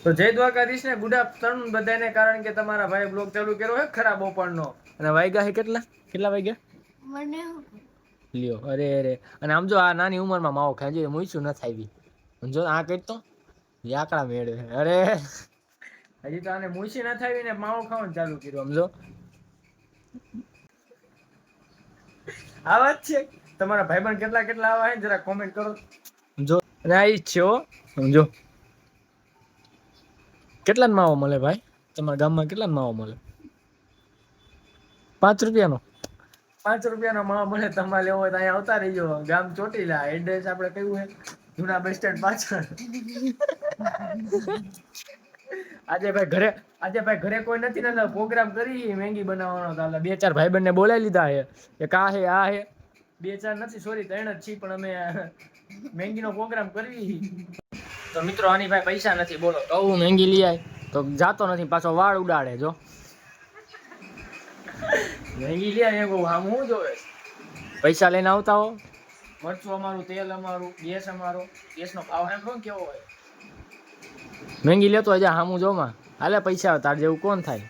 તો જય દ્વારકાધીશ ને ગુડ આફ્ટરનૂન બધાને. કારણ કે તમારા ભાઈ બ્લોગ ચાલુ કર્યો છે ખરાબ બપોરનો અને વાગ્યા છે કેટલા વાગ્યા મને લ્યો અરે અને આમ જો આ નાની ઉંમરમાં માવો ખાઈ જોઈએ મૂઈશું ન થાવી જો આ કઈ તો યાકડા મેળવે અરે હજી તો આને મૂઈસી ન થાવી ને માવો ખાવાનું ચાલુ કર્યું સમજો આ વાત છે. તમારા ભાઈબંધ કેટલા આવા છે જરા કોમેન્ટ કરો સમજો અને આ ઈ છે હો સમજો. કેટલા માવો મળે ભાઈ તમારા ગામમાં કેટલા માવો મળે? 5 રૂપિયાનો 5 રૂપિયાનો માવો મળે. તમારે લેવો હોય તો અહીંયા આવતા રહીજો. ગામ ચોટીલા. એડ્રેસ આપણે કયું છે? જૂના બસ સ્ટેન્ડ પાછળ. આજે ભાઈ ઘરે કોઈ નથી ને પ્રોગ્રામ કરી મેંગી બનાવવાનો. તો 2-4 ભાઈબંધને બોલાવી લીધા છે. એક આ છે 2-4 નથી સોરી 3 જ છી પણ અમે મેંગીનો પ્રોગ્રામ કરવી. તો મિત્રો આની ભાઈ પૈસા નથી બોલો તો હું મેંગી લઈ આય તો જાતો નથી પાછો વાળ ઉડાડે. જો મેંગી લઈ આય એવું આમ હું જોવે પૈસા લઈને આવતા હો. મરચું અમારું, તેલ અમારું, ગેસ અમારો. ગેસનો ભાવ એમ કોણ કેવો હોય. મેંગી લેતો હજા હામું જોમાં હાલે પૈસા તાર જેવું કોણ થાય.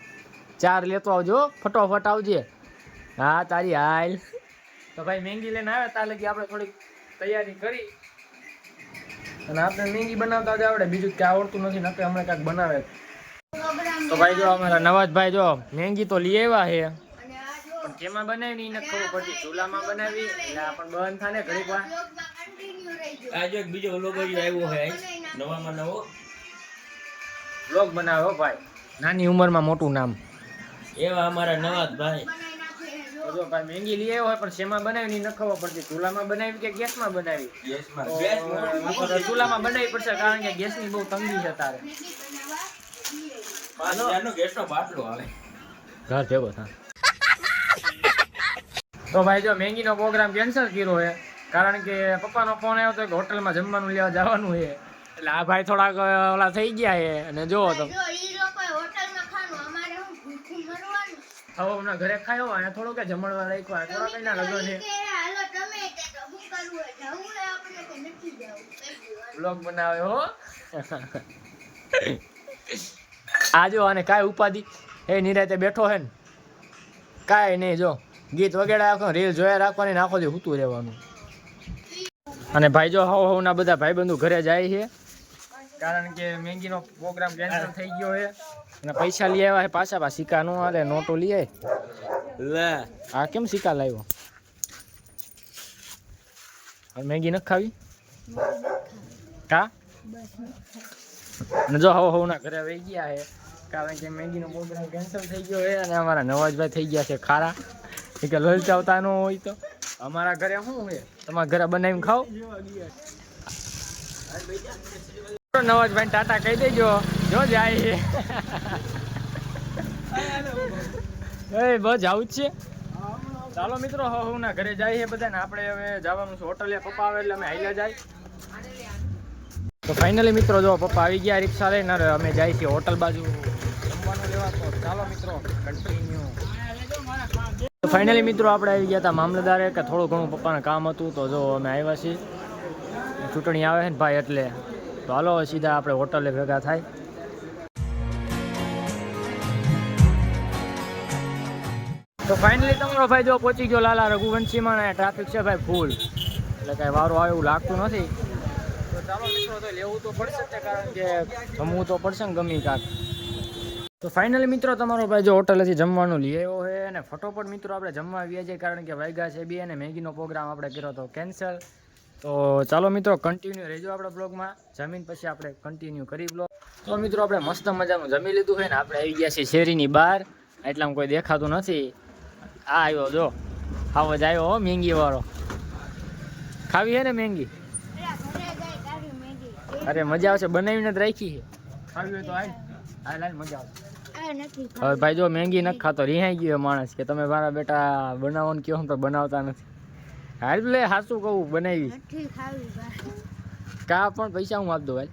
4 લેતો આવજો ફટોફટ આવજે. હા તારી હાલ. તો ભાઈ મેંગી લઈને આવે તાર લગી આપણે થોડીક તૈયારી કરી અને આપણે મેંગી બનાવતા જ આવડે. બીજું કે આવડતું નથી નકે હમણાં કાંઈક બનાવે. તો ભાઈ જો અમારા નવાજભાઈ જો મેંગી તો લઈ આવ્યા છે પણ કેમાં બનાવી નથી ખબર પડતી. ચૂલામાં બનાવી એટલે પણ બંધ થાય ને ઘડીક વાર. આજે એક બીજો વ્લોગ આવ્યો છે નવામાં નવો વ્લોગ બનાવ્યો ભાઈ. નાની ઉંમરમાં મોટું નામ એવા અમારા નવાજભાઈ. જો ભાઈ મેંગી લઈ આવ્યો હોય પણ શેમાં બનાવી ન ખબર પડતી. ચૂલામાં બનાવી કે ગેસમાં બનાવી? ચૂલામાં બનાવી પડશે કારણ કે ગેસની બહુ તંગી છે તારે. ગેસનો બાટલો આવે ઘર ભેગો થાય. તો ભાઈ જો મેંગીનો પ્રોગ્રામ કેન્સલ કર્યો છે કારણ કે પપ્પાનો ફોન આવ્યો તો કે હોટલમાં જમવાનું લેવા જવાનું છે એટલે આ ભાઈ થોડાક ઓલા થઈ ગયા છે. અને જોવો તો ઘરે ખાયો અને થોડું કે જમણવા રાખ્યો થોડા કઈ ના લગો છે. બ્લોગ બનાવ્યો હો. આજો અને કાંઈ ઉપાધિ એ નિરાતે બેઠો હે ને કાંઈ નહીં. જો ગીત વગેરે રાખો રીલ જોયા રાખવાની ને આખો દી સૂતું રહેવાનું. અને ભાઈ જો હવના બધા ભાઈબંધુ ઘરે જાય છે કારણ કે મેંગીનો પ્રોગ્રામ કેન્સલ થઈ ગયો છે અને પૈસા લઈ આવ્યા છે પાછા સિક્કા નો હાલે નોટો લઈ આય લે. આ કેમ સિક્કા લાવ્યો? મેંગી નથી ખાવી કા? અને જો હવના ઘરે વહી ગયા છે કારણ કે મેંગીનો પ્રોગ્રામ કેન્સલ થઈ ગયો છે અને અમારા નવાજભાઈ થઈ ગયા છે ખારા કે લલચાવતા ન હોય તો. અમારા ઘરે શું છે તમારા ઘરે બનાવીને ખાઓ. નવાજભાઈ ટાટા કહી દેજો જો જાય એ બસ આવું જ છે. ચાલો મિત્રો હું ના ઘરે જાય છે બધા ને આપણે હવે જવાનું છે હોટલે. પપ્પા આવે એટલે અમે હાલ્યા જાય. તો ફાઇનલી મિત્રો જો પપ્પા આવી ગયા રિક્ષા લઈને અમે જાય છીએ હોટલ બાજુ જમવાનું લેવા. તો ચાલો મિત્રો કન્ટિન્યુ. તો ફાઇનલી મિત્રો આપણે આવી ગયા હતા મામલતદારે કે થોડું ઘણું પપ્પાને કામ હતું તો જો અમે આવ્યા છીએ. ચૂંટણી આવે છે ને ભાઈ એટલે તો હાલો સીધા આપણે હોટલે ભેગા થાય. તો ફાઇનલી તમારો ભાઈ જો પહોંચી ગયો લાલા રઘુવંશીમાં. ટ્રાફિક છે ભાઈ ફૂલ એટલે કાંઈ વારો આવે એવું લાગતું નથી. તો ચાલો મિત્રો તો લેવું તો પડશે જ કારણ કે જમવું તો પડશે ને ગમી કાંક. તો ફાઇનલી મિત્રો તમારો ભાઈ જો હોટલેથી જમવાનું લઈ આવ્યો છે અને ફટોફટ મિત્રો આપણે જમવા આવ્યા છીએ કારણ કે વાગ્યા છે 2 અને મેગીનો પ્રોગ્રામ આપણે કર્યો હતો કેન્સલ. તો ચાલો મિત્રો કન્ટિન્યુ રહેજો આપણા બ્લોગમાં. જમીન પછી આપણે કન્ટિન્યુ કરી બ્લોગ. તો મિત્રો આપણે મસ્ત મજાનું જમી લીધું છે ને આપણે આવી ગયા છીએ શેરીની બહાર. એટલામાં કોઈ દેખાતું નથી. આ આવ્યો જો આવો જ આવ્યો હો મેંગી વાળો. ખાવી છે ને મેંગી? અરે મજા આવશે બનાવીને જ રાખી છે. ખાવી હોય તો હાલ મજા આવશે. હવે ભાઈ જો મેંગી નથી ખાતો રિહાઈ ગયો માણસ કે તમે મારા બેટા બનાવવાનું કહો તો બનાવતા નથી. હાલ લે સાચું કહું બનાવી કા પણ પૈસા હું આપી દઉં ભાઈ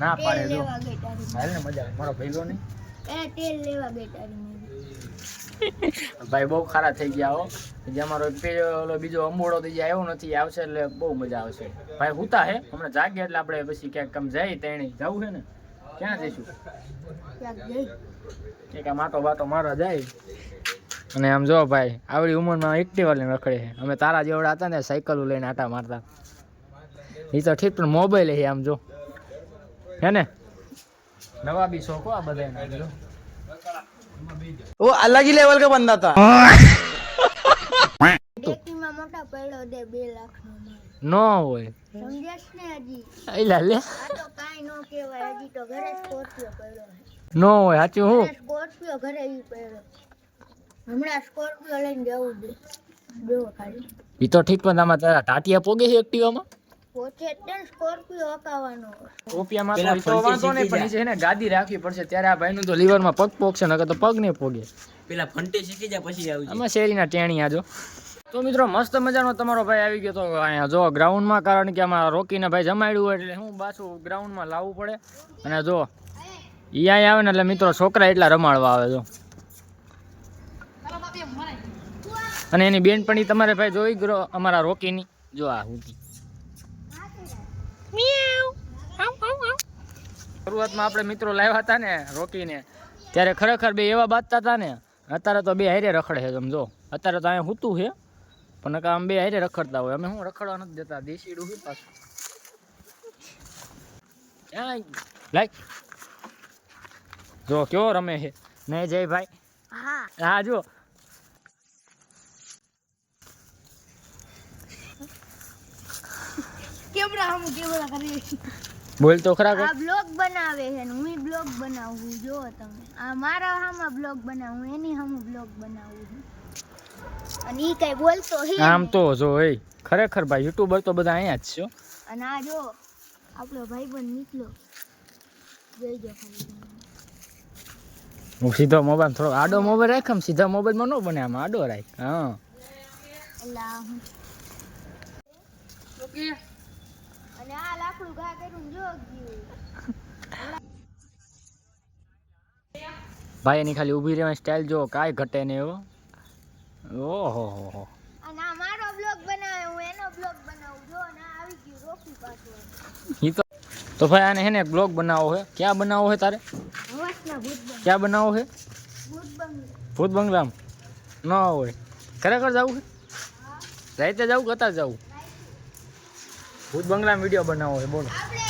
ના પાડે જો હાલ ને મજા આવે. મારો ભઈલો નહીં ભાઈ બહુ ખારા થઈ ગયા હો. જે અમારો પેલો બીજો અંબોડો થઈ જાય એવું નથી, આવશે એટલે બહુ મજા આવશે. ભાઈ હુતા હે હમણાં જાગે એટલે આપણે પછી ક્યાંક કમ જાય તેણી જવું છે ને, ક્યાં જઈશું? એક માટો બાટો મારવા જાય. અને આમ જો ભાઈ આવડી ઉંમરમાં એક્ટિવા લઈને રખડે છે. અમે તારા જેવડા હતા ને સાયકલો લઈને આટા મારતા. એ તો ઠીક પણ મોબાઈલ છે આમ જો હે ને, નવા બી શોખ આ બધા. वो अलग ही लेवल का बंदा था. ડેકીમાં મોટા પડ્યો દે 2 લાખ નો હોય સમજ્યાસ ને હજી એલા લે આ તો કાઈ નો કહેવાય. હજી તો ઘરે સ્કોર્પિયો પડ્યો નો હોય સાચું. હું સ્કોર્પિયો ઘરે ઈ પડ્યો. હમણાં સ્કોર્પિયો લઈને જવું દે જો ખાલી. એ તો ઠીક પણ આમાં તારા ટાટિયા પોગે છે એક્ટિવામાં પોચે તે સ્કોર્પિયો હકાવાનો. કોપિયામાં તો વાંધો નહીં, પણ છે ને ગાદી રાખવી પડશે. ત્યારે આ ભાઈનું તો લીવરમાં પગ પોગશે, નકર તો પગ નહીં પોગે. પેલા ફંટી શીખી જા પછી આવજે. આમાં શેરીના ટેણી આજો. તો મિત્રો મસ્ત મજાનો તમારો ભાઈ આવી ગયો તો અહીંયા જો ગ્રાઉન્ડમાં, કારણ કે આમાં રોકીને ભાઈ જમાડ્યું એટલે હું પાછું ગ્રાઉન્ડમાં લાવવું પડે. અને જો ઈ અહીંયા આવે ને એટલે મિત્રો છોકરા એટલા રમાડવા આવે જો. અને એની બેનપણી તમારે ભાઈ જોઈ ગયો અમારા રોકીની જો આ હુતી. શરૂઆતમાં આપણે મિત્રો લાવ્યા હતા ને રોકીને, ત્યારે ખરેખર બે એવા બાંધતા હતા ને. અત્યારે તો બે હારે રખડે છે સમજો. અત્યારે તો અહીંયા હૂતું છે, પણ આમ બે હારે રખડતા હોય. અમે શું રખડવા નથી દેતા, દેશીડું છે પાછું. લાઈક જો કેવો રમે છે ને જય ભાઈ. હા જો કેમેરા કરી બોલ તો ખરા. આ બ્લોગ બનાવે છે ને હું બ્લોગ બનાવું જો તમે. આ મારા હામાં બ્લોગ બનાવું, એની હામું બ્લોગ બનાવું છું. અને ઈ કઈ બોલતો હે આમ તો જો એ ખરેખર ભાઈ યુટ્યુબર તો બધા અહીંયા જ છે. અને આ જો આપણો ભાઈબંધ નીકળ્યો જોઈજો ખાલી. હું સીધો મોબાઈલ થોડો આડો મોબાઈલ રાખ, આમ સીધા મોબાઈલમાં ન બને, આમ આડો રાખ. હા અલ્લા હું ઓકે. અને આ લાકડું ઘા કર્યું જો ગયું ભાઈ એની ખાલી ઊભી રહેવાની સ્ટાઇલ જો કાંઈ ઘટે નહીં એવો. ઓહો હો. અને આ મારો બ્લોગ બનાવે, હું એનો બ્લોગ બનાવું જો. અને આ આવી ગયું રોકી પાછું. ઈ તો ભાઈ આને હે ને એક બ્લોગ બનાવો છે. ક્યાં બનાવો છે તારે? હવાસના ભૂત બંગલા. ક્યાં બનાવો છે? ભૂત બંગલા. ભૂત બંગલામાં ન હોય. ખરેખર જવું છે? રાતે જવું કે અત્યારે જવું? ભૂત બંગલામાં વિડીયો બનાવો છે બોલો. આપણે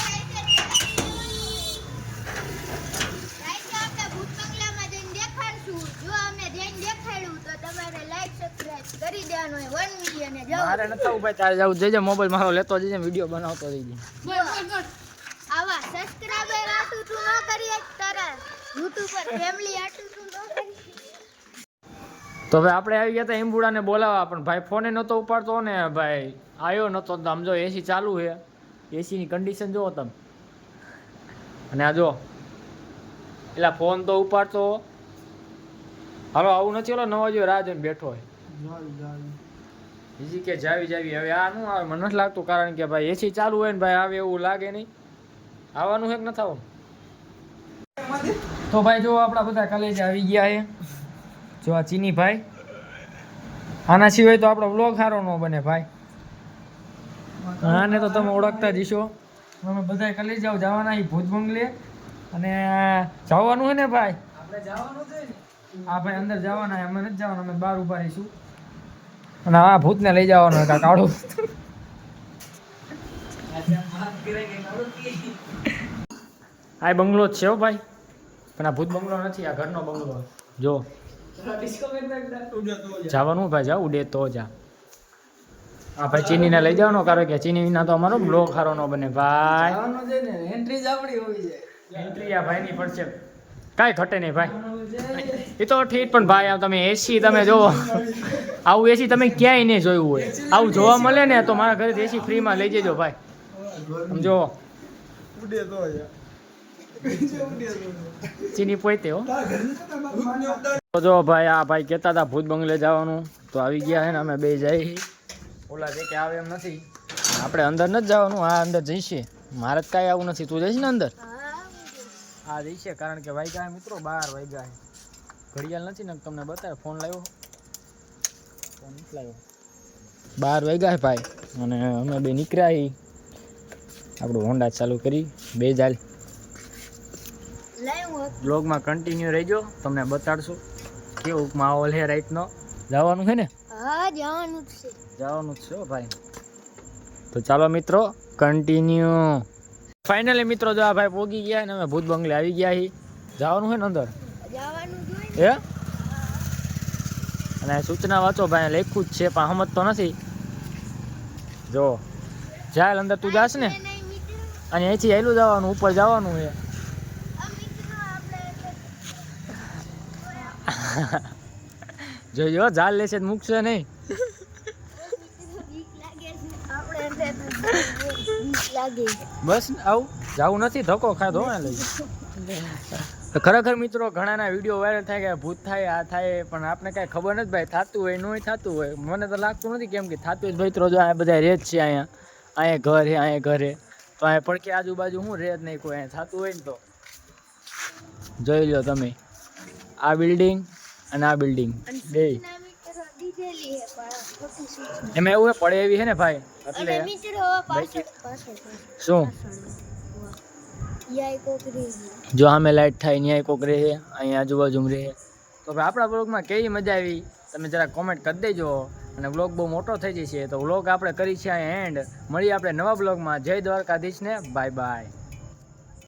રાતે ભૂત બંગલામાં જઈને દેખાડશું. જો અમે જઈને દેખાડ્યું તો તમારે લાઈક સબસ્ક્રાઇબ કરી દેવાનું હોય 1 મિલિયન ને જાવ. મારે નથી આવું ભાઈ, તારે જવું જઈજે. મોબાઈલ મારો લેતો જઈજે, વિડીયો બનાવતો જઈજે. આવા સબસ્ક્રાઇબર આટું તું ન કરીએ તારા YouTube પર ફેમિલી આટું તું ન કરી. તો ભાઈ આપણે આવી ગયા હતા ઈંબુડાને બોલાવવા, પણ ભાઈ ફોને નહોતો ઉપાડતો ને ભાઈ આવ્યો નહોતો. આમ જો એસી ચાલુ છે, એસીની કન્ડિશન જુઓ તમે. અને આ જો એટલે ફોન તો ઉપાડતો. હાલો આવું નથી, ઓલો નવા જો રાહ જોઈને બેઠો હોય. બીજી કે જાવી હવે આ શું આવે મને નથી લાગતું, કારણ કે ભાઈ એસી ચાલુ હોય ને ભાઈ આવે એવું લાગે નહીં. આવવાનું છે કે નથી આવવાનું? તો ભાઈ જો આપણા બધા કલેજ આવી ગયા છે. જો આ ચીની ભાઈ, આના સિવાય તો આપણો વ્લોગ સારો ન બને ભાઈ. આને તો તમે ઓળખતા જ છો. અમે બધા કલેજ જવાના છે ભૂત બંગલે. અને જવાનું છે ને ભાઈ? આપણે જવાનું છે. હા ભાઈ અંદર જવાના, અમે નથી જવાના, અમે બહાર ઉભા રહીશું. અને આ ભૂતને લઈ જવાનો કાં કાઢું. આ બંગલો જ છે હો ભાઈ, પણ આ ભૂત બંગલો નથી, આ ઘરનો બંગલો. જો જવાનું ભાઈ, જાવ ઉડે તો જા. હા ભાઈ ચીનીને લઈ જવાનો, કારણ કે ચીની વિના તો અમારો બ્લોગ સારો ન બને ભાઈ. એન્ટ્રી જ આપણી હોવી છે. એન્ટ્રી આ ભાઈની પડશે, કાંઈ ઘટે નહીં ભાઈ. એ તો ઠીક, પણ ભાઈ આમ તમે એસી તમે જોવો, આવું એસી તમે ક્યાંય નહીં જોયું હોય. આવું જોવા મળે ને તો મારા ઘરે એસી ફ્રીમાં લઈ જજો ભાઈ. સમજો ચીની પોતે હો. જો ભાઈ આ ભાઈ કહેતા હતા ભૂત બંગલે જવાનું, તો આવી ગયા છે ને અમે બે જઈ. ઓલા જે કે આવે એમ નથી, આપણે અંદર નથી જવાનું. આ અંદર જઈશે, મારે જ કાંઈ આવું નથી. તું જઈશ ને અંદર? હા જઈશે, કારણ કે વાગ્યા મિત્રો 12 વાગ્યા. ઘડિયાળ નથી ને તમને બતાવે. ફોન લાવ્યો, ફોન નથી લાવ્યો. 12 વાગ્યા છે ભાઈ, અને અમે બે નીકળ્યા હી આપણું હોન્ડા ચાલુ કરી. બે જાલ બ્લોગમાં કન્ટિન્યુ રહેજો, તમને બતાડશું કેવું માહોલ છે રાઈટનો. જવાનું છે ને? હા જવાનું જ છે. જવાનું જ છે હો ભાઈ. તો ચાલો મિત્રો કન્ટિન્યુ. ફાઇનલી મિત્રો જો આ ભાઈ પોગી ગયા ને અમે ભૂત બંગલે આવી ગયા હી. જવાનું છે ને અંદર? જવાનું જોઈએ. હે? અને સૂચના વાંચો ભાઈ, લખ્યું જ છે પણ સમજતો નથી. જો ચાલ અંદર તું જાશ ને, અને અહીંથી આયલું જવાનું, ઉપર જવાનું છે. જોજો જાલ લેશે મૂકશે નહીં. બસ આવું જવું નથી, ધક્કો ખાય ધોવા લઈ. ખરેખર મિત્રો ઘણાના વિડીયો વાયરલ થાય કે ભૂત થાય આ થાય, પણ આપણે કાંઈ ખબર નથી ભાઈ. થતું હોય નહીં થતું હોય, મને તો લાગતું નથી. કેમ કે થતું હોય ભાઈ. જો આ બધા રેત છે અહીંયા ઘર છે, અહીંયા ઘરે તો અહીંયા પડખે આજુબાજુ હું રેત નહીં કોઈ. અહીંયા થતું હોય ને તો જોઈ લો તમે. આ બિલ્ડિંગ અને આ બિલ્ડિંગ બે એમાં એવું પડે એવી છે ને ભાઈ. એટલે શું જો અમે લાઈટ થાય ત્યાં કોક રહે, અહીંયા આજુબાજુ રહે. તો ભાઈ આપણા બ્લોગમાં કેવી મજા આવી તમે જરા કોમેન્ટ કરી દેજો. અને બ્લોગ બહુ મોટો થઈ જશે તો બ્લોગ આપણે કરી છે અહીંયા એન્ડ. મળીએ આપણે નવા બ્લોગમાં. જય દ્વારકાધીશ ને બાય બાય.